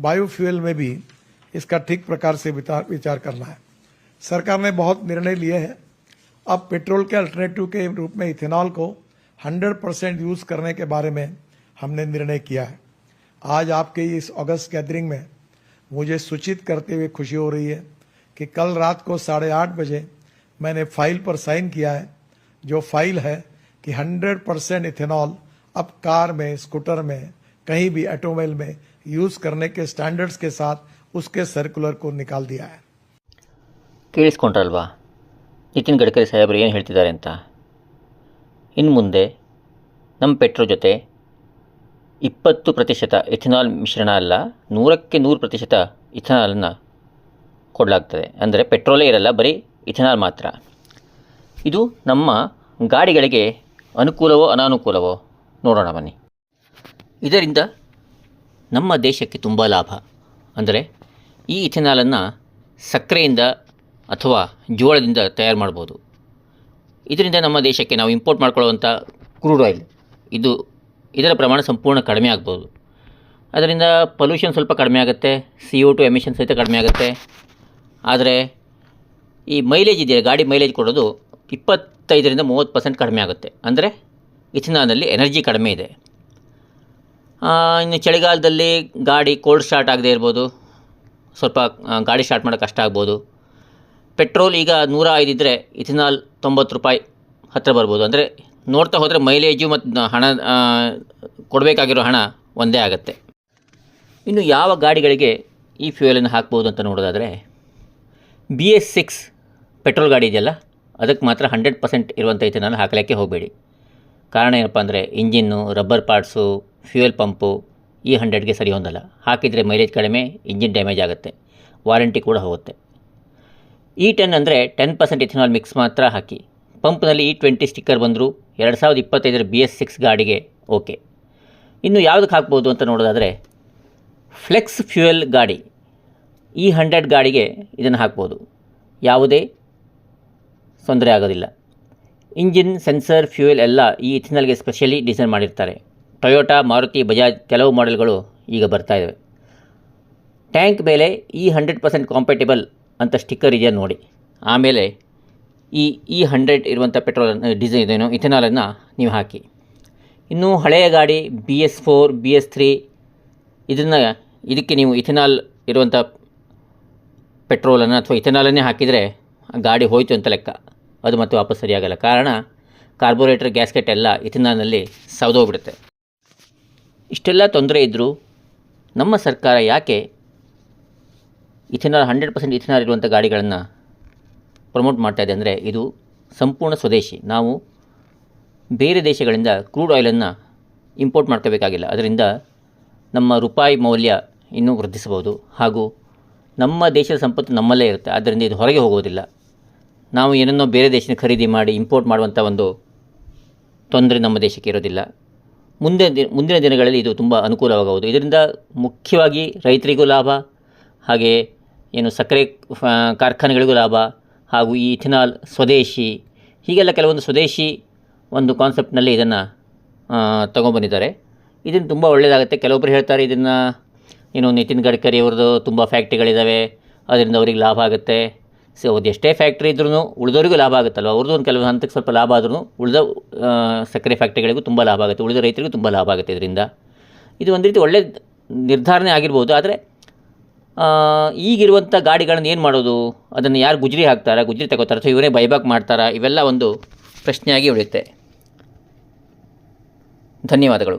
Biofuel में भी इसका ठीक प्रकार से विचार करना है। सरकार ने बहुत निर्णय लिए हैं। अब पेट्रोल के अल्टरनेटिव के रूप में इथेनॉल को 100% यूज करने के बारे में हमने निर्णय किया है। आज आपके इस अगस्त गैदरिंग में मुझे सूचित करते हुए खुशी हो रही है कि कल रात को 8:30 बजे मैंने फाइल पर साइन किया है, जो फाइल है कि 100% इथेनॉल अब कार में, स्कूटर में, कहीं भी ऑटोमोबाइल में यूज करने के स्टैंडर्ड्स के साथ उसके सर्कुलर को निकाल दिया है। ಕೇಳಿಸ್ಕೊಂಡ್ರಲ್ವಾ ನಿತಿನ್ ಗಡ್ಕರಿ ಸಾಹೇಬರು ಏನು ಹೇಳ್ತಿದ್ದಾರೆ ಅಂತ. ಇನ್ನು ಮುಂದೆ ನಮ್ಮ ಪೆಟ್ರೋಲ್ ಜೊತೆ 20% ಇಥೆನಾಲ್ ಮಿಶ್ರಣ ಅಲ್ಲ, 100% ಇಥೆನಾಲನ್ನು ಕೊಡಲಾಗ್ತದೆ. ಅಂದರೆ ಪೆಟ್ರೋಲೇ ಇರಲ್ಲ, ಬರೀ ಇಥೆನಾಲ್ ಮಾತ್ರ. ಇದು ನಮ್ಮ ಗಾಡಿಗಳಿಗೆ ಅನುಕೂಲವೋ ಅನಾನುಕೂಲವೋ ನೋಡೋಣ ಬನ್ನಿ. ಇದರಿಂದ ನಮ್ಮ ದೇಶಕ್ಕೆ ತುಂಬ ಲಾಭ. ಅಂದರೆ ಈ ಇಥೆನಾಲನ್ನು ಸಕ್ಕರೆಯಿಂದ ಅಥವಾ ಜೋಳದಿಂದ ತಯಾರು ಮಾಡ್ಬೋದು. ಇದರಿಂದ ನಮ್ಮ ದೇಶಕ್ಕೆ ನಾವು ಇಂಪೋರ್ಟ್ ಮಾಡ್ಕೊಳ್ಳುವಂಥ ಕ್ರೂಡ್ ಆಯಿಲ್ ಇದರ ಪ್ರಮಾಣ ಸಂಪೂರ್ಣ ಕಡಿಮೆ ಆಗ್ಬೋದು. ಅದರಿಂದ ಪೊಲ್ಯೂಷನ್ ಸ್ವಲ್ಪ ಕಡಿಮೆ ಆಗುತ್ತೆ, CO2 ಎಮಿಷನ್ ಸಹಿತ ಕಡಿಮೆ ಆಗುತ್ತೆ. ಆದರೆ ಈ ಮೈಲೇಜ್ ಇದೆಯಲ್ಲ, ಗಾಡಿ ಮೈಲೇಜ್ ಕೊಡೋದು 25-30% ಕಡಿಮೆ ಆಗುತ್ತೆ. ಅಂದರೆ ಇಥೆನಾಲ್ನಲ್ಲಿ ಎನರ್ಜಿ ಕಡಿಮೆ ಇದೆ. ಇನ್ನು ಚಳಿಗಾಲದಲ್ಲಿ ಗಾಡಿ ಕೋಲ್ಡ್ ಸ್ಟಾರ್ಟ್ ಆಗದೆ ಇರ್ಬೋದು, ಸ್ವಲ್ಪ ಗಾಡಿ ಸ್ಟಾರ್ಟ್ ಮಾಡೋಕ್ಕೆ ಕಷ್ಟ ಆಗ್ಬೋದು. ಪೆಟ್ರೋಲ್ ಈಗ 105 ಇದ್ದರೆ ಇಥೆನಾಲ್ 90 ರೂಪಾಯಿ ಹತ್ತಿರ ಬರ್ಬೋದು. ಅಂದರೆ ನೋಡ್ತಾ ಹೋದರೆ ಮೈಲೇಜು ಮತ್ತು ಹಣ ಕೊಡಬೇಕಾಗಿರೋ ಹಣ ಒಂದೇ ಆಗುತ್ತೆ. ಇನ್ನು ಯಾವ ಗಾಡಿಗಳಿಗೆ ಈ ಫ್ಯೂಯಲನ್ನು ಹಾಕ್ಬೋದು ಅಂತ ನೋಡೋದಾದರೆ, BS6 ಪೆಟ್ರೋಲ್ ಗಾಡಿ ಇದೆಯಲ್ಲ, ಅದಕ್ಕೆ ಮಾತ್ರ 100% ಇರುವಂಥ ಇಥೆನಾಲ್ ಹಾಕಲಿಕ್ಕೆ ಹೋಗಬೇಡಿ. ಕಾರಣ ಏನಪ್ಪ ಅಂದರೆ engine, rubber parts, fuel pump ಈ 100ಗೆ ಸರಿ ಹೊಂದಲ್ಲ. ಹಾಕಿದರೆ ಮೈಲೇಜ್ ಕಡಿಮೆ, ಇಂಜಿನ್ ಡ್ಯಾಮೇಜ್ ಆಗುತ್ತೆ, ವಾರಂಟಿ ಕೂಡ ಹೋಗುತ್ತೆ. E10 ಅಂದರೆ 10% ಇಥೆನಾಲ್ ಮಿಕ್ಸ್ ಮಾತ್ರ ಹಾಕಿ. ಪಂಪ್ನಲ್ಲಿ E20 ಸ್ಟಿಕ್ಕರ್ ಬಂದರೂ 2025 BS6 ಗಾಡಿಗೆ ಓಕೆ. ಇನ್ನು ಯಾವುದಕ್ಕೆ ಹಾಕ್ಬೋದು ಅಂತ ನೋಡೋದಾದರೆ, ಫ್ಲೆಕ್ಸ್ ಫ್ಯೂಯಲ್ ಗಾಡಿ E100 ಗಾಡಿಗೆ ಇದನ್ನು ಹಾಕ್ಬೋದು, ಯಾವುದೇ ತೊಂದರೆ ಆಗೋದಿಲ್ಲ. ಇಂಜಿನ್, ಸೆನ್ಸರ್, ಫ್ಯೂಯಲ್ ಎಲ್ಲ ಈ ಇಥೆನಾಲ್ಗೆ ಸ್ಪೆಷಲಿ ಡಿಸೈನ್ ಮಾಡಿರ್ತಾರೆ. ಟೊಯೋಟಾ, ಮಾರುತಿ, ಬಜಾಜ್ ಕೆಲವು ಮಾಡೆಲ್ಗಳು ಈಗ ಬರ್ತಾ ಇದ್ದಾವೆ. ಟ್ಯಾಂಕ್ ಮೇಲೆ E100% ಕಾಂಪ್ಯಾಟಿಬಲ್ ಅಂತ ಸ್ಟಿಕ್ಕರ್ ಇದೆಯಾ ನೋಡಿ. ಆಮೇಲೆ ಈ E100 ಇರುವಂಥ ಪೆಟ್ರೋಲ್ ಇಥೆನಾಲನ್ನು ನೀವು ಹಾಕಿ. ಇನ್ನು ಹಳೆಯ ಗಾಡಿ BS4, BS3 ಇದಕ್ಕೆ ನೀವು ಇಥೆನಾಲ್ ಇರುವಂಥ ಪೆಟ್ರೋಲನ್ನು ಅಥವಾ ಇಥೆನಾಲನ್ನೇ ಹಾಕಿದರೆ ಗಾಡಿ ಹೋಯಿತು ಅಂತ ಲೆಕ್ಕ. ಅದು ಮತ್ತೆ ವಾಪಸ್ ಸರಿಯಾಗಲ್ಲ. ಕಾರಣ ಕಾರ್ಬೋರೇಟರ್, ಗ್ಯಾಸ್ಕೆಟ್ ಎಲ್ಲ ಇಥೆನಾಲ್ನಲ್ಲಿ ಸೌದೋಗ್ಬಿಡುತ್ತೆ. ಇಷ್ಟೆಲ್ಲ ತೊಂದರೆ ಇದ್ದರೂ ನಮ್ಮ ಸರ್ಕಾರ ಯಾಕೆ ಇಥೆನಾಲ್ 100% ಇಥೆನಾಲ್ ಇರುವಂಥ ಗಾಡಿಗಳನ್ನು ಪ್ರಮೋಟ್ ಮಾಡ್ತಾಯಿದೆ ಅಂದರೆ, ಇದು ಸಂಪೂರ್ಣ ಸ್ವದೇಶಿ. ನಾವು ಬೇರೆ ದೇಶಗಳಿಂದ ಕ್ರೂಡ್ ಆಯಿಲನ್ನು ಇಂಪೋರ್ಟ್ ಮಾಡ್ಕೋಬೇಕಾಗಿಲ್ಲ. ಅದರಿಂದ ನಮ್ಮ ರೂಪಾಯಿ ಮೌಲ್ಯ ಇನ್ನೂ ವೃದ್ಧಿಸಬಹುದು. ಹಾಗೂ ನಮ್ಮ ದೇಶದ ಸಂಪತ್ತು ನಮ್ಮಲ್ಲೇ ಇರುತ್ತೆ. ಆದ್ದರಿಂದ ಇದು ಹೊರಗೆ ಹೋಗೋದಿಲ್ಲ. ನಾವು ಏನನ್ನೋ ಬೇರೆ ದೇಶದಿಂದ ಖರೀದಿ ಮಾಡಿ ಇಂಪೋರ್ಟ್ ಮಾಡುವಂಥ ಒಂದು ತೊಂದರೆ ನಮ್ಮ ದೇಶಕ್ಕೆ ಇರೋದಿಲ್ಲ. ಮುಂದಿನ ದಿನಗಳಲ್ಲಿ ಇದು ತುಂಬ ಅನುಕೂಲವಾಗಬಹುದು. ಇದರಿಂದ ಮುಖ್ಯವಾಗಿ ರೈತರಿಗೂ ಲಾಭ, ಹಾಗೆ ಸಕ್ಕರೆ ಕಾರ್ಖಾನೆಗಳಿಗೂ ಲಾಭ, ಹಾಗೂ ಈ ಇಥೆನಾಲ್ ಸ್ವದೇಶಿ, ಹೀಗೆಲ್ಲ ಕೆಲವೊಂದು ಸ್ವದೇಶಿ ಒಂದು ಕಾನ್ಸೆಪ್ಟ್ನಲ್ಲಿ ಇದನ್ನು ತೊಗೊಂಬಂದಿದ್ದಾರೆ. ಇದನ್ನು ತುಂಬ ಒಳ್ಳೆಯದಾಗುತ್ತೆ. ಕೆಲವೊಬ್ಬರು ಹೇಳ್ತಾರೆ ಇದನ್ನು ನಿತಿನ್ ಗಡ್ಕರಿ ಅವ್ರದ್ದು ತುಂಬ ಫ್ಯಾಕ್ಟ್ರಿಗಳಿದ್ದಾವೆ, ಅದರಿಂದ ಅವ್ರಿಗೆ ಲಾಭ ಆಗುತ್ತೆ. ಸೊ ಅದು ಎಷ್ಟೇ ಫ್ಯಾಕ್ಟ್ರಿ ಇದ್ರೂ ಉಳಿದವರಿಗೂ ಲಾಭ ಆಗುತ್ತಲ್ವ. ಅವ್ರದ್ದು ಒಂದು ಕೆಲವು ಹಂತಕ್ಕೆ ಸ್ವಲ್ಪ ಲಾಭ ಆದ್ರೂ ಉಳಿದ ಸಕ್ಕರೆ ಫ್ಯಾಕ್ಟ್ರಿಗಳಿಗೂ ತುಂಬ ಲಾಭ ಆಗುತ್ತೆ, ಉಳಿದ ರೈತರಿಗೂ ತುಂಬ ಲಾಭ ಆಗುತ್ತೆ. ಇದರಿಂದ ಇದು ಒಂದು ರೀತಿ ಒಳ್ಳೆಯ ನಿರ್ಧಾರನೇ ಆಗಿರ್ಬೋದು. ಆದರೆ ಈಗಿರುವಂಥ ಗಾಡಿಗಳನ್ನು ಏನು ಮಾಡೋದು? ಅದನ್ನು ಯಾರು ಗುಜರಿ ಹಾಕ್ತಾರಾ, ಗುಜರಿ ತಗೋತಾರೆ, ಅಥವಾ ಇವರೇ ಬೈಬ್ಯಾಕ್ ಮಾಡ್ತಾರಾ? ಇವೆಲ್ಲ ಒಂದು ಪ್ರಶ್ನೆಯಾಗಿ ಉಳಿಯುತ್ತೆ. ಧನ್ಯವಾದಗಳು.